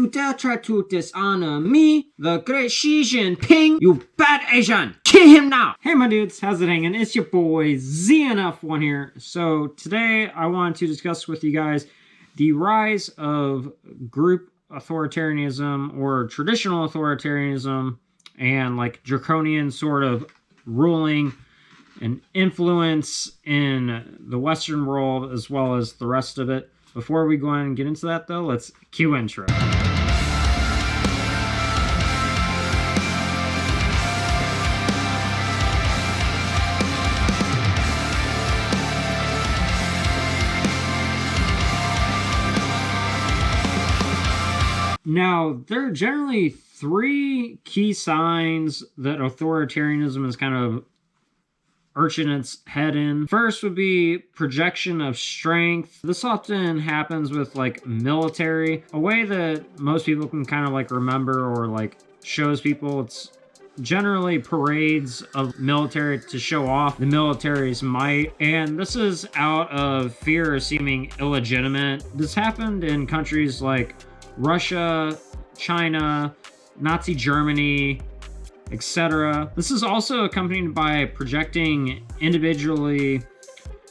You dare try to dishonor me, the great Xi Jinping, you bad Asian! Kill him now! Hey my dudes, how's it hanging? It's your boy ZNF1 here. So today I want to discuss with you guys the rise of group authoritarianism or traditional authoritarianism and like draconian sort of ruling and influence in the Western world as well as the rest of it. Before we go on and get into that though, let's cue intro. Now, there are generally three key signs that authoritarianism is kind of urging its head in. First would be projection of strength. This often happens with like military. A way that most people can kind of like remember or like shows people, it's generally parades of military to show off the military's might. And this is out of fear of seeming illegitimate. This happened in countries like Russia, China, Nazi Germany, etc. This is also accompanied by projecting individually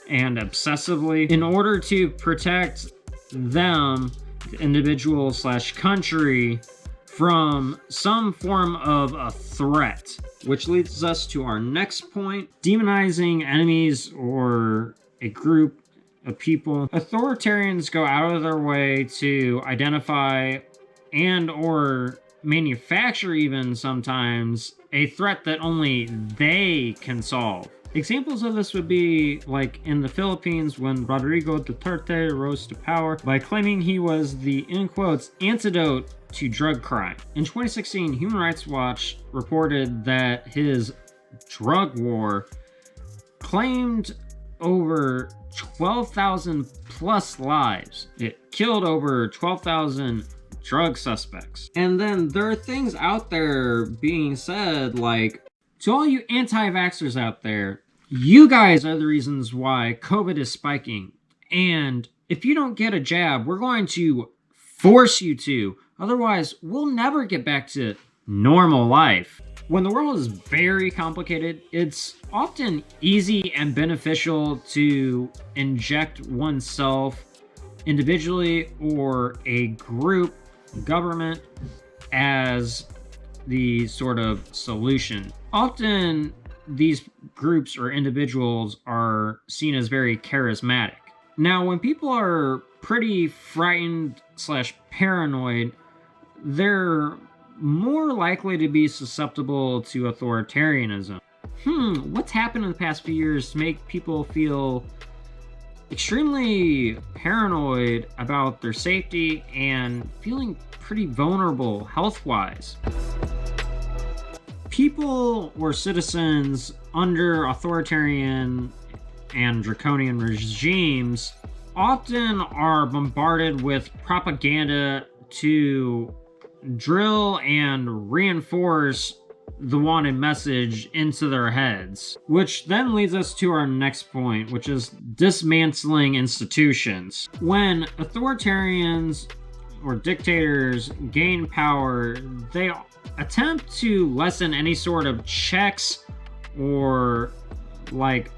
and obsessively in order to protect them, the individual / country, from some form of a threat. Which leads us to our next point, demonizing enemies or a group of people. Authoritarians go out of their way to identify and or manufacture even sometimes a threat that only they can solve. Examples of this would be like in the Philippines when Rodrigo Duterte rose to power by claiming he was the, in quotes, antidote to drug crime. In 2016, Human Rights Watch reported that his drug war claimed over 12,000 plus lives. It killed over 12,000 drug suspects. And then there are things out there being said like, to all you anti-vaxxers out there, you guys are the reasons why COVID is spiking. And if you don't get a jab, we're going to force you to. Otherwise, we'll never get back to normal life. When the world is very complicated, it's often easy and beneficial to inject oneself individually or a group, government, as the sort of solution. Often these groups or individuals are seen as very charismatic. Now, when people are pretty frightened / paranoid, they're more likely to be susceptible to authoritarianism. What's happened in the past few years to make people feel extremely paranoid about their safety and feeling pretty vulnerable health-wise? People or citizens under authoritarian and draconian regimes often are bombarded with propaganda to drill and reinforce the wanted message into their heads. Which then leads us to our next point, which is dismantling institutions. When authoritarians or dictators gain power, they attempt to lessen any sort of checks or like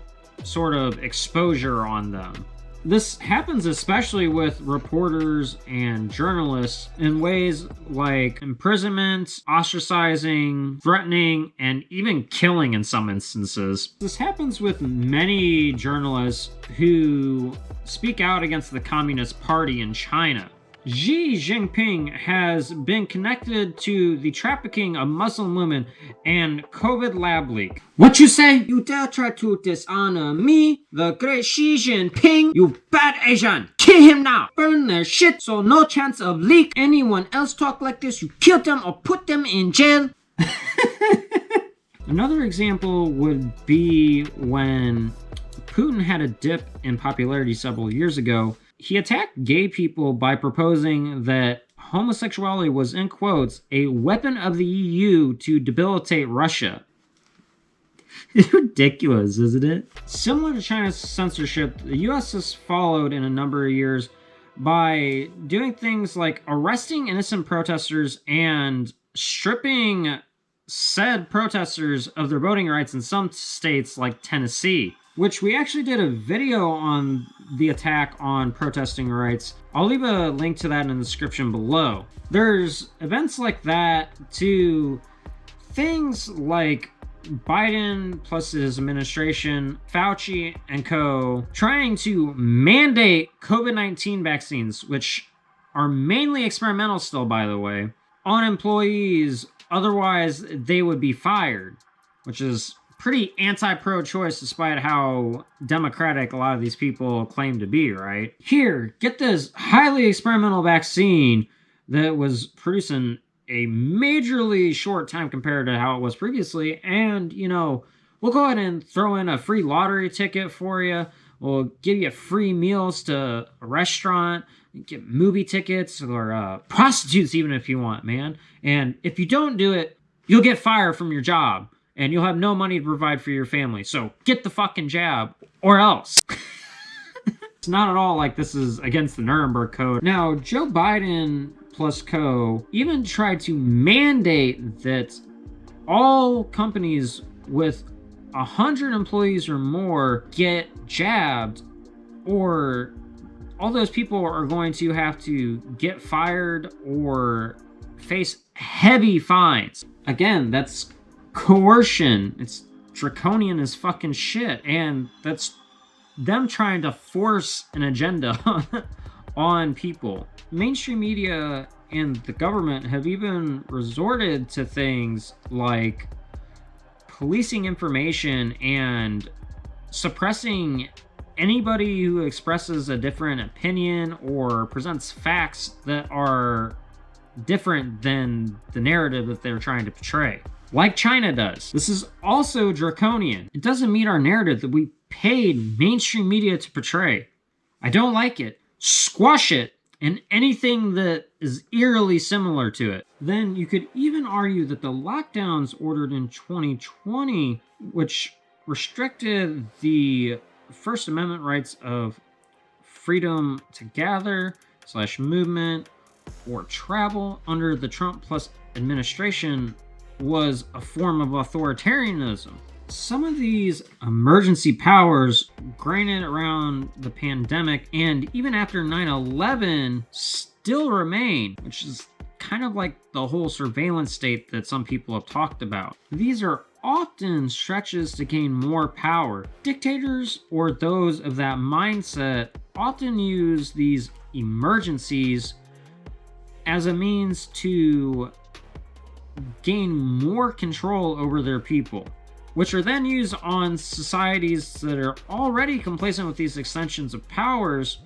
sort of exposure on them. This happens especially with reporters and journalists in ways like imprisonment, ostracizing, threatening, and even killing in some instances. This happens with many journalists who speak out against the Communist Party in China. Xi Jinping has been connected to the trafficking of Muslim women and COVID lab leak. What you say? You dare try to dishonor me, the great Xi Jinping, you bad Asian! Kill him now! Burn their shit so no chance of leak. Anyone else talk like this, you kill them or put them in jail. Another example would be when Putin had a dip in popularity several years ago. He attacked gay people by proposing that homosexuality was, in quotes, a weapon of the EU to debilitate Russia. It's ridiculous, isn't it? Similar to China's censorship, the US has followed in a number of years by doing things like arresting innocent protesters and stripping said protesters of their voting rights in some states like Tennessee, which we actually did a video on the attack on protesting rights. I'll leave a link to that in the description below. There's events like that to things like Biden plus his administration, Fauci and co, trying to mandate COVID-19 vaccines, which are mainly experimental still, by the way, on employees. Otherwise, they would be fired, which is pretty anti-pro-choice despite how democratic a lot of these people claim to be, right? Here, get this highly experimental vaccine that was produced in a majorly short time compared to how it was previously, and, you know, we'll go ahead and throw in a free lottery ticket for you. We'll give you free meals to a restaurant, get movie tickets, or prostitutes even if you want, man. And if you don't do it, you'll get fired from your job, and you'll have no money to provide for your family. So get the fucking jab, or else. It's not at all like this is against the Nuremberg Code. Now, Joe Biden plus co even tried to mandate that all companies with 100 employees or more get jabbed, or all those people are going to have to get fired or face heavy fines. Again, that's coercion. It's draconian as fucking shit, and that's them trying to force an agenda on people. Mainstream media and the government have even resorted to things like policing information and suppressing anybody who expresses a different opinion or presents facts that are different than the narrative that they're trying to portray, like China does. This is also draconian. It doesn't meet our narrative that we paid mainstream media to portray. I don't like it. Squash it, and anything that is eerily similar to it. Then you could even argue that the lockdowns ordered in 2020, which restricted the First Amendment rights of freedom to gather / movement or travel under the Trump plus administration, was a form of authoritarianism. Some of these emergency powers granted around the pandemic and even after 9/11 still remain, which is kind of like the whole surveillance state that some people have talked about. These are often stretches to gain more power. Dictators or those of that mindset often use these emergencies as a means to gain more control over their people, which are then used on societies that are already complacent with these extensions of powers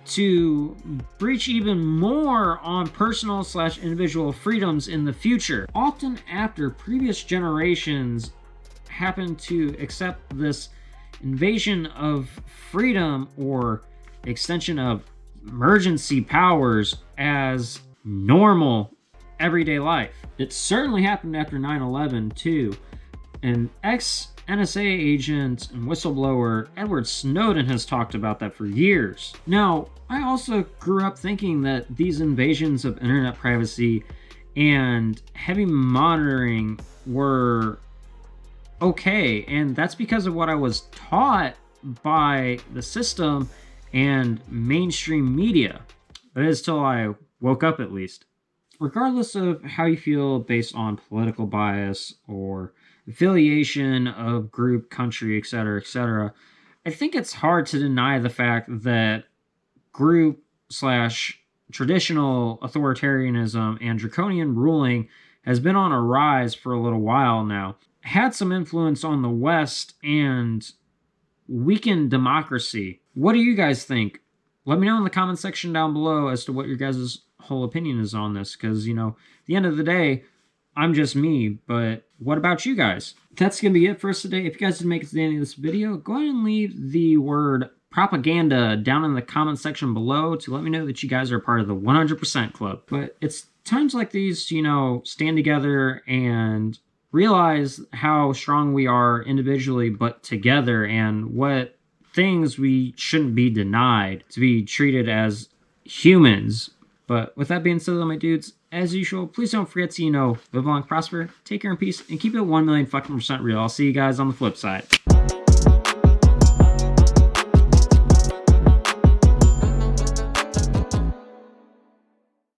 to breach even more on personal / individual freedoms in the future, often after previous generations happen to accept this invasion of freedom or extension of emergency powers as normal everyday life. It certainly happened after 9/11 too. An ex-NSA agent and whistleblower Edward Snowden has talked about that for years. Now, I also grew up thinking that these invasions of internet privacy and heavy monitoring were okay, and that's because of what I was taught by the system and mainstream media. That is till I woke up, at least. Regardless of how you feel based on political bias or affiliation of group, country, etc., I think it's hard to deny the fact that group / traditional authoritarianism and draconian ruling has been on a rise for a little while now. Had some influence on the West and weakened democracy. What do you guys think? Let me know in the comment section down below as to what your guys' whole opinion is on this, because, you know, at the end of the day, I'm just me, but what about you guys? That's going to be it for us today. If you guys didn't make it to the end of this video, go ahead and leave the word propaganda down in the comment section below to let me know that you guys are part of the 100% club. But it's times like these to, you know, stand together and realize how strong we are individually but together, and what things we shouldn't be denied to be treated as humans. But with that being said, my dudes, as usual, please don't forget to, live long, prosper, take care in peace, and keep it 1,000,000% real. I'll see you guys on the flip side.